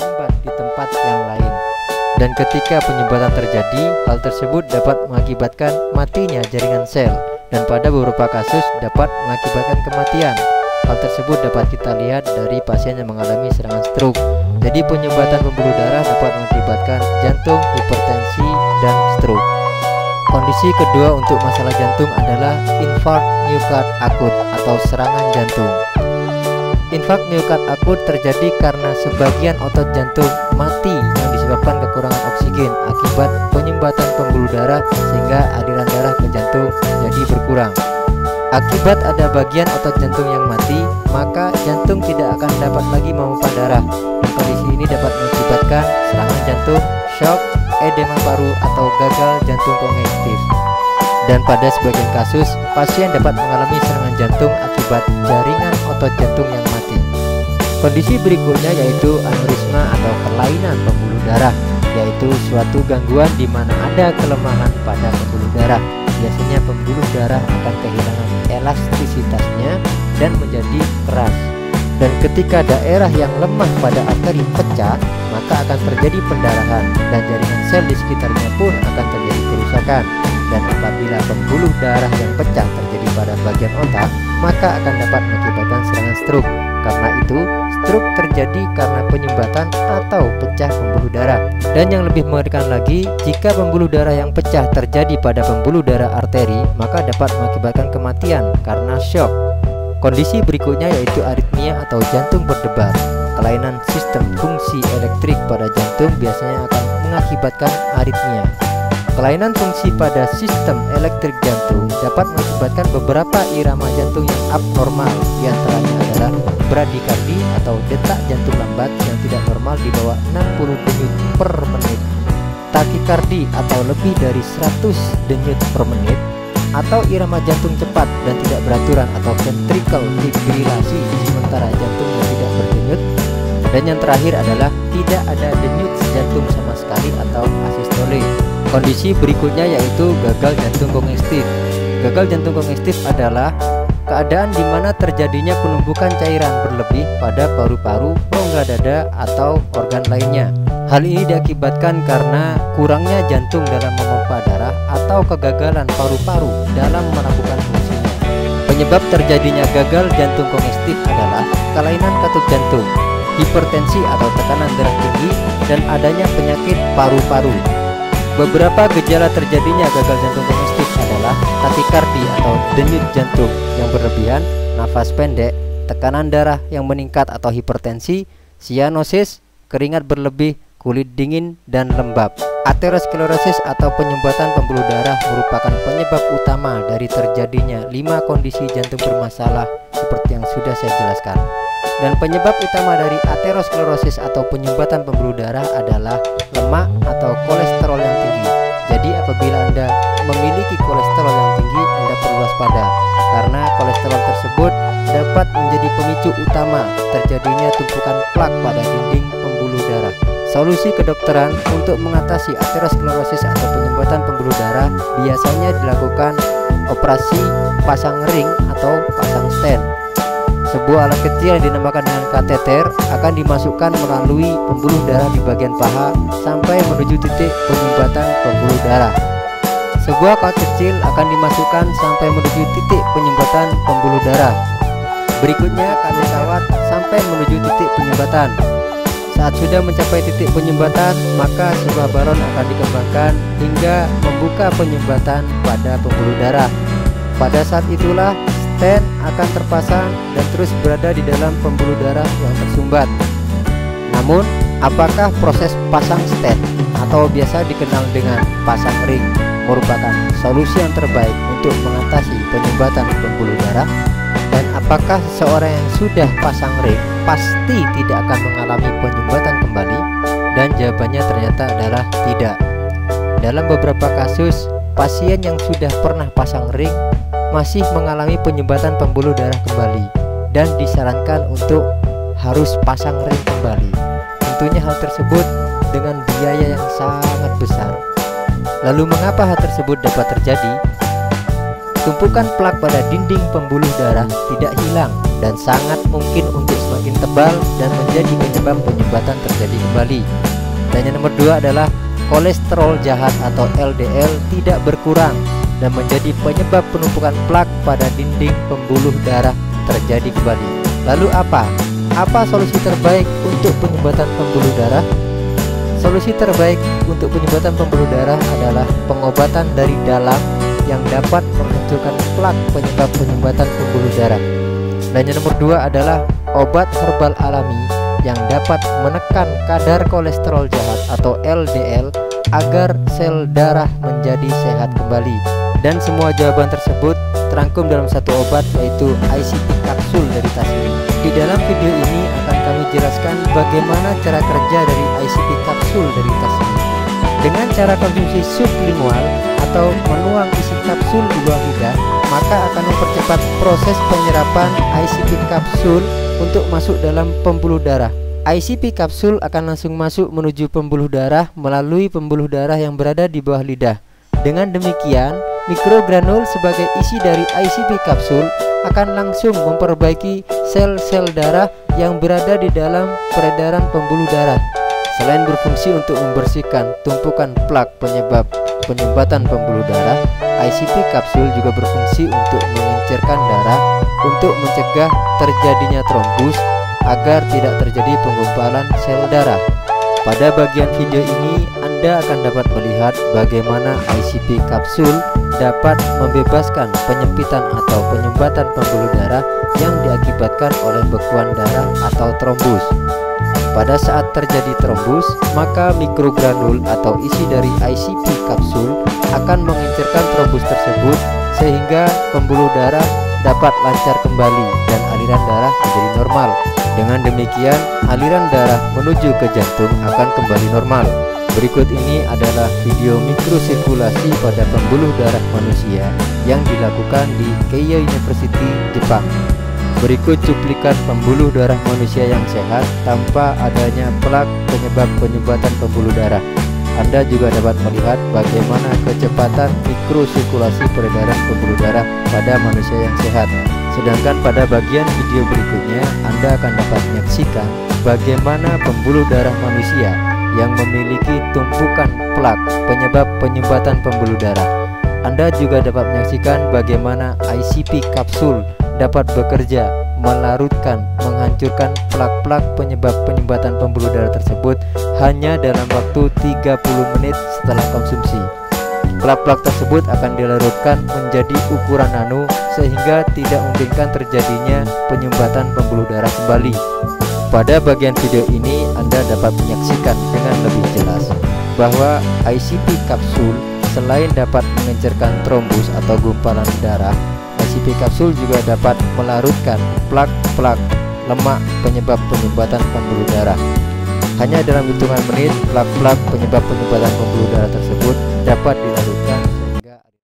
menyumbat di tempat yang lain. Dan ketika penyumbatan terjadi, hal tersebut dapat mengakibatkan matinya jaringan sel, dan pada beberapa kasus dapat mengakibatkan kematian. Hal tersebut dapat kita lihat dari pasien yang mengalami serangan stroke. Jadi penyumbatan pembuluh darah dapat mengakibatkan jantung, hipertensi, dan stroke. Kondisi kedua untuk masalah jantung adalah infark miokard akut atau serangan jantung. Infark miokard akut terjadi karena sebagian otot jantung mati yang disebabkan kekurangan oksigen akibat penyumbatan pembuluh darah, sehingga aliran darah ke jantung jadi berkurang. Akibat ada bagian otot jantung yang mati, maka jantung tidak akan dapat lagi memompa darah. Dan kondisi ini dapat mengakibatkan serangan jantung, shock, edema paru, atau gagal jantung kongestif. Dan pada sebagian kasus, pasien dapat mengalami serangan jantung akibat jaringan otot jantung yang mati. Kondisi berikutnya yaitu aneurisma atau kelainan pembuluh darah, yaitu suatu gangguan di mana ada kelemahan pada pembuluh darah. Biasanya pembuluh darah akan kehilangan elastisitasnya dan menjadi keras. Dan ketika daerah yang lemah pada arteri pecah, maka akan terjadi pendarahan dan jaringan sel di sekitarnya pun akan terjadi kerusakan. Dan apabila pembuluh darah yang pecah terjadi pada bagian otak, maka akan dapat mengakibatkan serangan stroke. Karena itu, stroke terjadi karena penyumbatan atau pecah pembuluh darah. Dan yang lebih mengerikan lagi, jika pembuluh darah yang pecah terjadi pada pembuluh darah arteri, maka dapat mengakibatkan kematian karena shock. Kondisi berikutnya yaitu aritmia atau jantung berdebar. Kelainan sistem fungsi elektrik pada jantung biasanya akan mengakibatkan aritmia. Kelainan fungsi pada sistem elektrik jantung dapat mengakibatkan beberapa irama jantung yang abnormal. Di antaranya adalah bradikardi atau detak jantung lambat yang tidak normal di bawah 60 denyut per menit, takikardi atau lebih dari 100 denyut per menit, atau irama jantung cepat dan tidak beraturan atau ventricle fibrilasi sementara jantung yang tidak berdenyut. Dan yang terakhir adalah tidak ada denyut jantung sama sekali atau asistole. Kondisi berikutnya yaitu gagal jantung kongestif. Gagal jantung kongestif adalah keadaan di mana terjadinya penumpukan cairan berlebih pada paru-paru, rongga dada, atau organ lainnya. Hal ini diakibatkan karena kurangnya jantung dalam memompa darah atau kegagalan paru-paru dalam melakukan fungsinya. Penyebab terjadinya gagal jantung kongestif adalah kelainan katup jantung, hipertensi atau tekanan darah tinggi, dan adanya penyakit paru-paru. Beberapa gejala terjadinya gagal jantung kongestif adalah takikardi atau denyut jantung yang berlebihan, nafas pendek, tekanan darah yang meningkat atau hipertensi, sianosis, keringat berlebih, kulit dingin, dan lembab. Aterosklerosis atau penyumbatan pembuluh darah merupakan penyebab utama dari terjadinya 5 kondisi jantung bermasalah seperti yang sudah saya jelaskan. Dan penyebab utama dari aterosklerosis atau penyumbatan pembuluh darah adalah lemak atau kolesterol yang tinggi. Jadi apabila Anda memiliki kolesterol yang tinggi, Anda perlu waspada karena kolesterol tersebut dapat menjadi pemicu utama terjadinya tumpukan plak pada dinding pembuluh darah. Solusi kedokteran untuk mengatasi aterosklerosis atau penyumbatan pembuluh darah biasanya dilakukan operasi pasang ring atau pasang stent. Sebuah alat kecil yang dinamakan dengan kateter akan dimasukkan melalui pembuluh darah di bagian paha sampai menuju titik penyumbatan pembuluh darah. Sebuah kawat kecil akan dimasukkan sampai menuju titik penyumbatan pembuluh darah. Berikutnya kabel kawat sampai menuju titik penyumbatan. Saat sudah mencapai titik penyumbatan, maka sebuah balon akan dikembangkan hingga membuka penyumbatan pada pembuluh darah. Pada saat itulah stent akan terpasang dan terus berada di dalam pembuluh darah yang tersumbat. Namun, apakah proses pasang stent atau biasa dikenal dengan pasang ring merupakan solusi yang terbaik untuk mengatasi penyumbatan pembuluh darah? Dan apakah seseorang yang sudah pasang ring pasti tidak akan mengalami penyumbatan kembali? Dan jawabannya ternyata adalah tidak. Dalam beberapa kasus, pasien yang sudah pernah pasang ring masih mengalami penyumbatan pembuluh darah kembali dan disarankan untuk harus pasang ring kembali. Tentunya hal tersebut dengan biaya yang sangat besar. Lalu mengapa hal tersebut dapat terjadi? Tumpukan plak pada dinding pembuluh darah tidak hilang dan sangat mungkin untuk semakin tebal dan menjadi penyebab penyumbatan terjadi kembali. Dan yang nomor 2 adalah kolesterol jahat atau LDL tidak berkurang dan menjadi penyebab penumpukan plak pada dinding pembuluh darah terjadi kembali. Lalu apa solusi terbaik untuk penyumbatan pembuluh darah? Solusi terbaik untuk penyumbatan pembuluh darah adalah pengobatan dari dalam yang dapat menghancurkan plak penyebab penyumbatan pembuluh darah. Dan yang nomor 2 adalah obat herbal alami yang dapat menekan kadar kolesterol jahat atau LDL agar sel darah menjadi sehat kembali. Dan semua jawaban tersebut terangkum dalam satu obat, yaitu ICP kapsul dari Tasiri. Di dalam video ini akan kami jelaskan bagaimana cara kerja dari ICP kapsul dari Tasiri. Dengan cara konsumsi sublingual atau menuang isi kapsul di bawah lidah, maka akan mempercepat proses penyerapan ICP kapsul untuk masuk dalam pembuluh darah. ICP kapsul akan langsung masuk menuju pembuluh darah melalui pembuluh darah yang berada di bawah lidah. Dengan demikian, mikrogranul sebagai isi dari ICP kapsul akan langsung memperbaiki sel-sel darah yang berada di dalam peredaran pembuluh darah. Selain berfungsi untuk membersihkan tumpukan plak penyebab penyumbatan pembuluh darah, ICP kapsul juga berfungsi untuk mengencerkan darah untuk mencegah terjadinya trombus agar tidak terjadi penggumpalan sel darah. Pada bagian video ini Anda akan dapat melihat bagaimana ICP kapsul dapat membebaskan penyempitan atau penyumbatan pembuluh darah yang diakibatkan oleh bekuan darah atau trombus. Pada saat terjadi trombus, maka mikrogranul atau isi dari ICP kapsul akan mengencerkan trombus tersebut sehingga pembuluh darah dapat lancar kembali dan aliran darah menjadi normal. Dengan demikian, aliran darah menuju ke jantung akan kembali normal. Berikut ini adalah video mikrosirkulasi pada pembuluh darah manusia yang dilakukan di Keio University, Jepang. Berikut cuplikan pembuluh darah manusia yang sehat tanpa adanya plak penyebab penyumbatan pembuluh darah. Anda juga dapat melihat bagaimana kecepatan mikrosirkulasi peredaran pembuluh darah pada manusia yang sehat. Sedangkan pada bagian video berikutnya Anda akan dapat menyaksikan bagaimana pembuluh darah manusia yang memiliki tumpukan plak penyebab penyumbatan pembuluh darah. Anda juga dapat menyaksikan bagaimana ICP kapsul dapat bekerja melarutkan, menghancurkan plak-plak penyebab penyumbatan pembuluh darah tersebut hanya dalam waktu 30 menit setelah konsumsi. Plak-plak tersebut akan dilarutkan menjadi ukuran nano sehingga tidak memungkinkan terjadinya penyumbatan pembuluh darah kembali. Pada bagian video ini Anda dapat menyaksikan dengan lebih jelas bahwa ICP kapsul selain dapat mengencerkan trombus atau gumpalan darah, ICP kapsul juga dapat melarutkan plak-plak lemak penyebab penyumbatan pembuluh darah. Hanya dalam hitungan menit, plak-plak penyebab penyumbatan pembuluh darah tersebut dapat dilarutkan